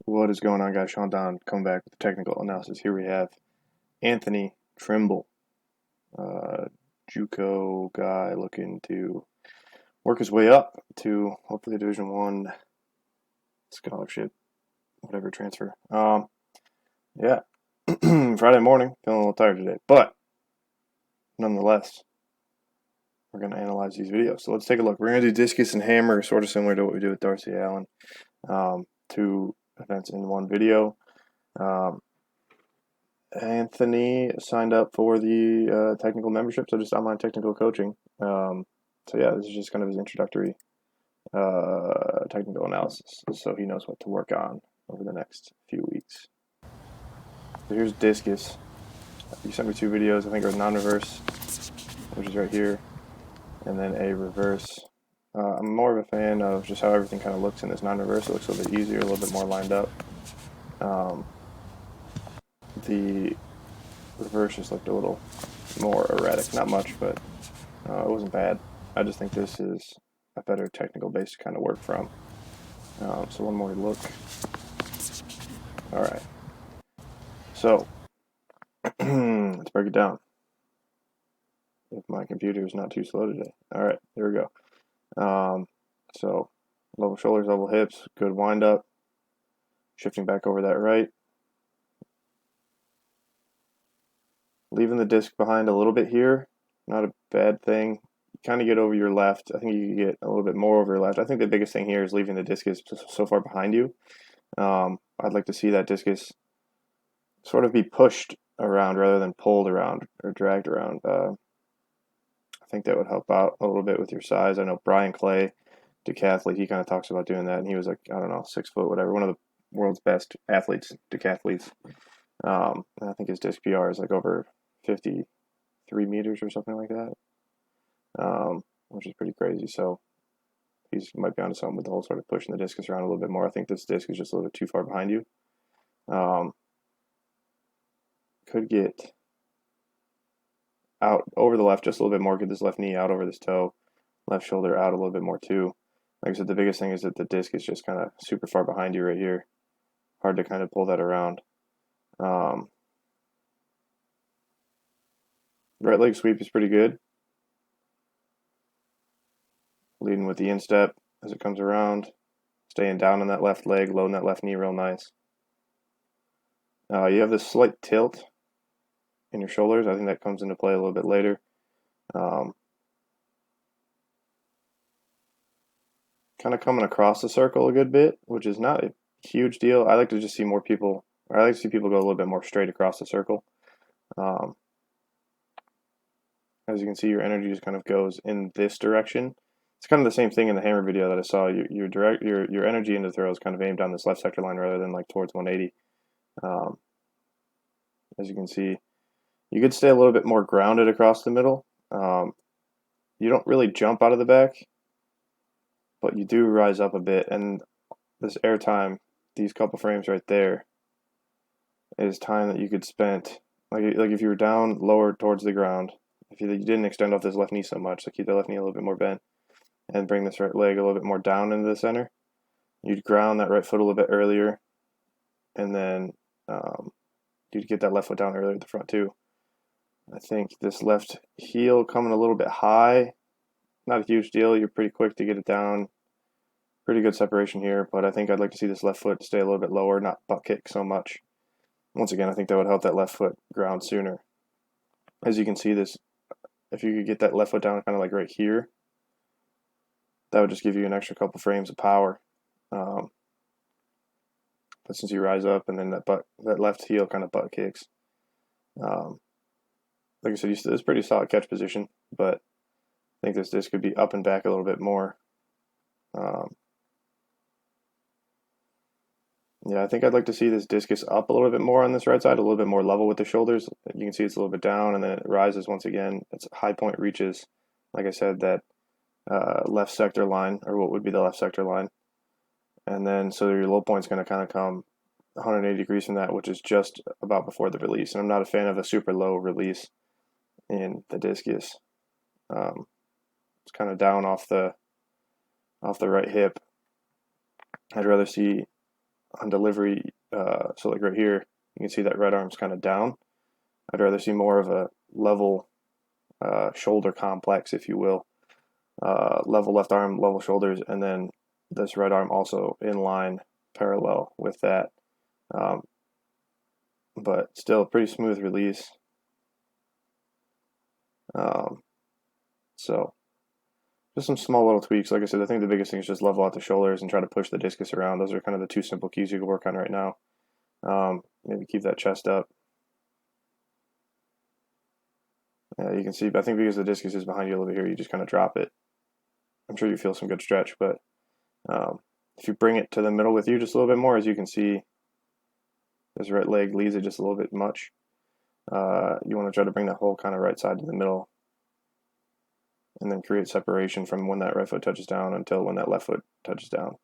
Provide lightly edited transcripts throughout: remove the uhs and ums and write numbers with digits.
What is going on, guys? Sean Don coming back with the technical analysis. Here we have Anthony Trimble, JUCO guy looking to work his way up to hopefully a Division One scholarship, whatever transfer. Yeah, Friday morning, feeling a little tired today, but nonetheless, we're going to analyze these videos. So let's take a look. We're going to do discus and hammer, sort of similar to what we do with Darcy Allen. Two events in one video. Anthony signed up for the technical membership, so just online technical coaching. So yeah, this is just kind of his introductory technical analysis, so he knows what to work on over the next few weeks. So here's discus. You sent me two videos. I think it was non-reverse, which is right here, and then a reverse. I'm more of a fan of just how everything kind of looks in this non-reverse. It looks a little bit easier, a little bit more lined up. The reverse just looked a little more erratic. Not much, but it wasn't bad. I just think this is a better technical base to kind of work from. So one more look. All right. So let's break it down. If my computer is not too slow today. All right, here we go. So level shoulders, level hips, good wind up. Shifting back over that right. Leaving the disc behind a little bit here. Not a bad thing. You kind of get over your left. I think you can get a little bit more over your left. I think the biggest thing here is leaving the discus so far behind you. I'd like to see that discus sort of be pushed around rather than pulled around or dragged around. I think that would help out a little bit with your size. I know Brian Clay, decathlete, he kind of talks about doing that, and he was like, I don't know, 6 foot, whatever, one of the world's best athletes, decathletes. And I think his disc PR is like over 53 meters or something like that, which is pretty crazy. So he might be onto something with the whole sort of pushing the discus around a little bit more. I think this disc is just a little bit too far behind you. Could get out over the left just a little bit more, get this left knee out over this toe, left shoulder out a little bit more too. Like I said, the biggest thing is that the disc is just kind of super far behind you right here. Hard to kind of pull that around. Right leg sweep is pretty good. Leading with the instep as it comes around. Staying down on that left leg, loading that left knee real nice. You have this slight tilt in your shoulders. I think that comes into play a little bit later. Kind of coming across the circle a good bit, which is not a huge deal. I like to just see more people, or I like to see people go a little bit more straight across the circle. As you can see, your energy just kind of goes in this direction. It's kind of the same thing in the hammer video that I saw. Your energy into throw is kind of aimed down this left sector line rather than like towards 180. As you can see, you could stay a little bit more grounded across the middle. You don't really jump out of the back, but you do rise up a bit. And this air time, these couple frames right there, is time that you could spend, like if you were down lower towards the ground, if you didn't extend off this left knee so much, so keep the left knee a little bit more bent, and bring this right leg a little bit more down into the center, you'd ground that right foot a little bit earlier, and then you'd get that left foot down earlier at the front too. I think this left heel coming a little bit high, not a huge deal. You're pretty quick to get it down. Pretty good separation here, but I think I'd like to see this left foot stay a little bit lower, not butt kick so much. Once again, I think that would help that left foot ground sooner. As you can see, this, if you could get that left foot down kind of like right here, that would just give you an extra couple frames of power. But since you rise up and then that left heel kind of butt kicks. Like I said, it's pretty solid catch position, but I think this disc could be up and back a little bit more. Yeah, I think I'd like to see this discus up a little bit more on this right side, a little bit more level with the shoulders. You can see it's a little bit down, and then it rises once again. Its high point reaches, like I said, that left sector line, or what would be the left sector line. And then, so your low point's going to kind of come 180 degrees from that, which is just about before the release. And I'm not a fan of a super low release in the discus. It's kind of down off the right hip. I'd rather see on delivery, so like right here, you can see that right arm's kind of down. I'd rather see more of a level shoulder complex, if you will. Level left arm, level shoulders, and then this right arm also in line parallel with that. But still a pretty smooth release. So just some small little tweaks. Like I said, I think the biggest thing is just level out the shoulders and try to push the discus around. Those are kind of the two simple keys you can work on right now. Maybe keep that chest up. You can see, I think because the discus is behind you a little bit here, you just kind of drop it. I'm sure you feel some good stretch, but if you bring it to the middle with you just a little bit more, as you can see, this right leg leads it just a little bit much. You want to try to bring that whole kind of right side to the middle and then create separation from when that right foot touches down until when that left foot touches down.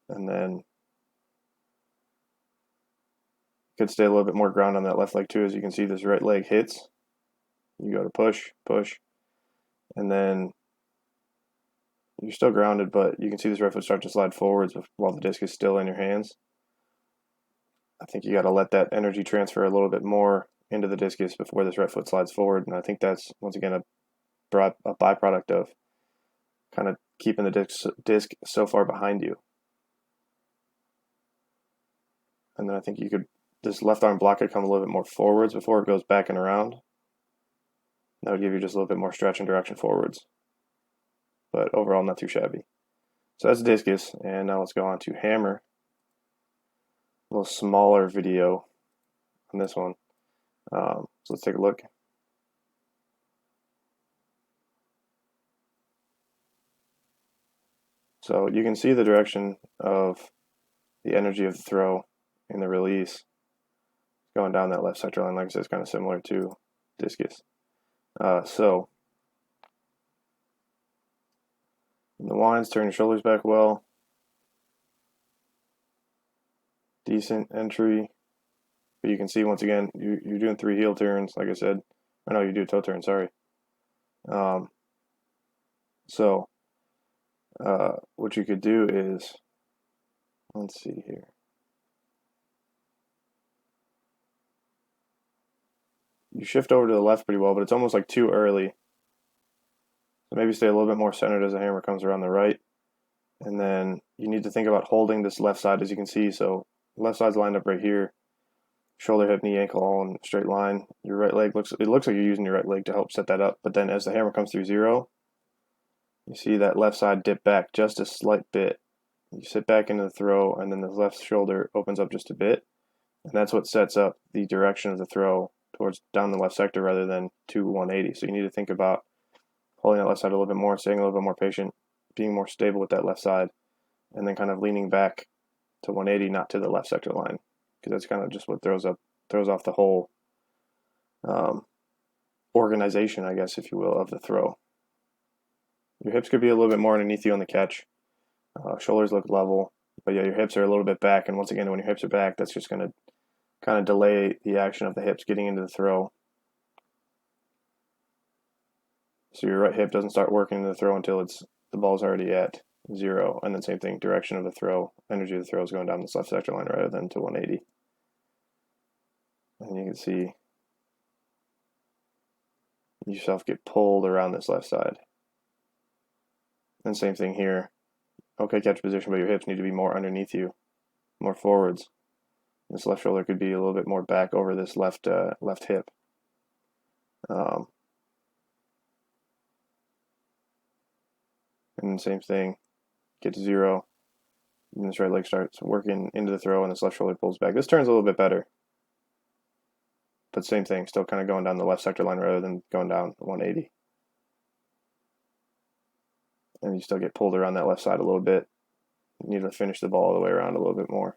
And then you could stay a little bit more ground on that left leg too. As you can see, this right leg hits. You go to push, push, and then you're still grounded, but you can see this right foot start to slide forwards while the disc is still in your hands. I think you got to let that energy transfer a little bit more into the discus before this right foot slides forward, and I think that's once again a byproduct of kind of keeping the disc so far behind you. And then I think you could, this left arm block could come a little bit more forwards before it goes back and around. That would give you just a little bit more stretch and direction forwards. But overall, not too shabby. So that's discus, and now let's go on to hammer. A little smaller video on this one. So let's take a look. So you can see the direction of the energy of the throw in the release going down that left sector line. Like I said, it's kind of similar to discus. So in the winds, turn your shoulders back well. Decent entry. But you can see once again, you're doing 3 heel turns, like I said. Or no, you do a toe turn, sorry. So what you could do is, let's see here. You shift over to the left pretty well, but it's almost like too early. So maybe stay a little bit more centered as the hammer comes around the right. And then you need to think about holding this left side, as you can see. So left side's lined up right here. Shoulder, hip, knee, ankle all in a straight line. Your right leg looks like you're using your right leg to help set that up. But then as the hammer comes through 0, you see that left side dip back just a slight bit. You sit back into the throw, and then the left shoulder opens up just a bit. And that's what sets up the direction of the throw towards down the left sector rather than to 180. So you need to think about holding that left side a little bit more, staying a little bit more patient, being more stable with that left side, and then kind of leaning back to 180, not to the left sector line, because that's kind of just what throws off the whole organization, I guess, if you will, of the throw. Your hips could be a little bit more underneath you on the catch. Shoulders look level, but yeah, your hips are a little bit back, and once again, when your hips are back, that's just going to kind of delay the action of the hips getting into the throw. So your right hip doesn't start working in the throw until the ball's already at 0, and then same thing, direction of the throw, energy of the throw is going down this left sector line rather than to 180. And you can see yourself get pulled around this left side. And same thing here. Okay, catch position, but your hips need to be more underneath you, more forwards. This left shoulder could be a little bit more back over this left hip. And same thing, get to 0, and this right leg starts working into the throw, and this left shoulder pulls back. This turns a little bit better, but same thing, still kind of going down the left sector line rather than going down 180. And you still get pulled around that left side a little bit. You need to finish the ball all the way around a little bit more.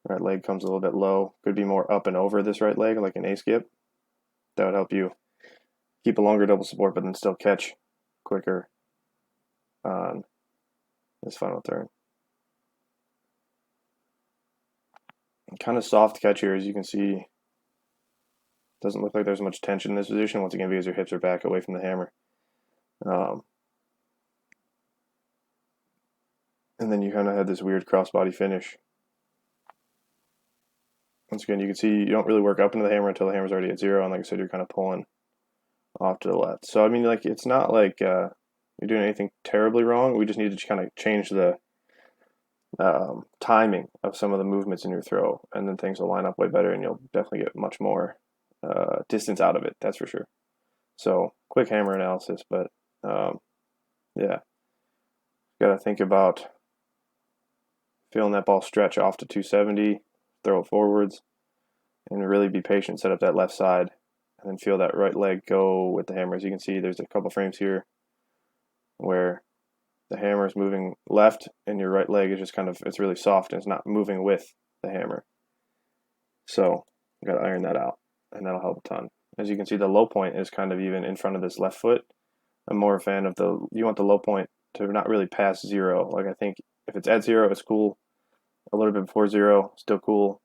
Right leg comes a little bit low. Could be more up and over this right leg, like an A-skip. That would help you keep a longer double support, but then still catch quicker on this final turn. Kind of soft catch here, as you can see. Doesn't look like there's much tension in this position, once again, because your hips are back away from the hammer. And then you kind of had this weird crossbody finish. Once again, you can see you don't really work up into the hammer until the hammer's already at 0, and like I said, you're kind of pulling off to the left. So I mean, like, it's not like you're doing anything terribly wrong. We just need to kind of change the timing of some of the movements in your throw, and then things will line up way better, and you'll definitely get much more distance out of it. That's for sure. So quick hammer analysis, but yeah, got to think about feeling that ball stretch off to 270, throw it forwards, and really be patient. Set up that left side, and then feel that right leg go with the hammer. As you can see, there's a couple frames here where the hammer is moving left, and your right leg is just kind of, it's really soft, and it's not moving with the hammer. So you got to iron that out, and that'll help a ton. As you can see, the low point is kind of even in front of this left foot. I'm more a fan of you want the low point to not really pass 0. Like, I think if it's at 0, it's cool. A little bit before 0, still cool.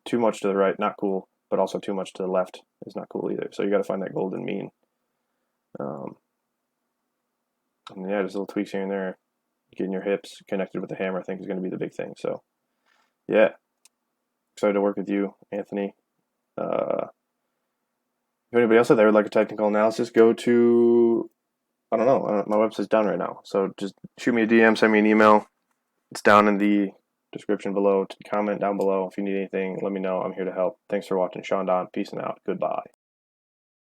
Too much to the right, not cool. But also too much to the left is not cool either. So you got to find that golden mean. And yeah, just little tweaks here and there. Getting your hips connected with the hammer, I think, is going to be the big thing. So yeah, excited to work with you, Anthony. If anybody else out there would like a technical analysis, go to, I don't know, my website's down right now. So just shoot me a DM, send me an email. It's down in the description below. Comment down below if you need anything. Let me know. I'm here to help. Thanks for watching. Sean Don. Peace and out. Goodbye.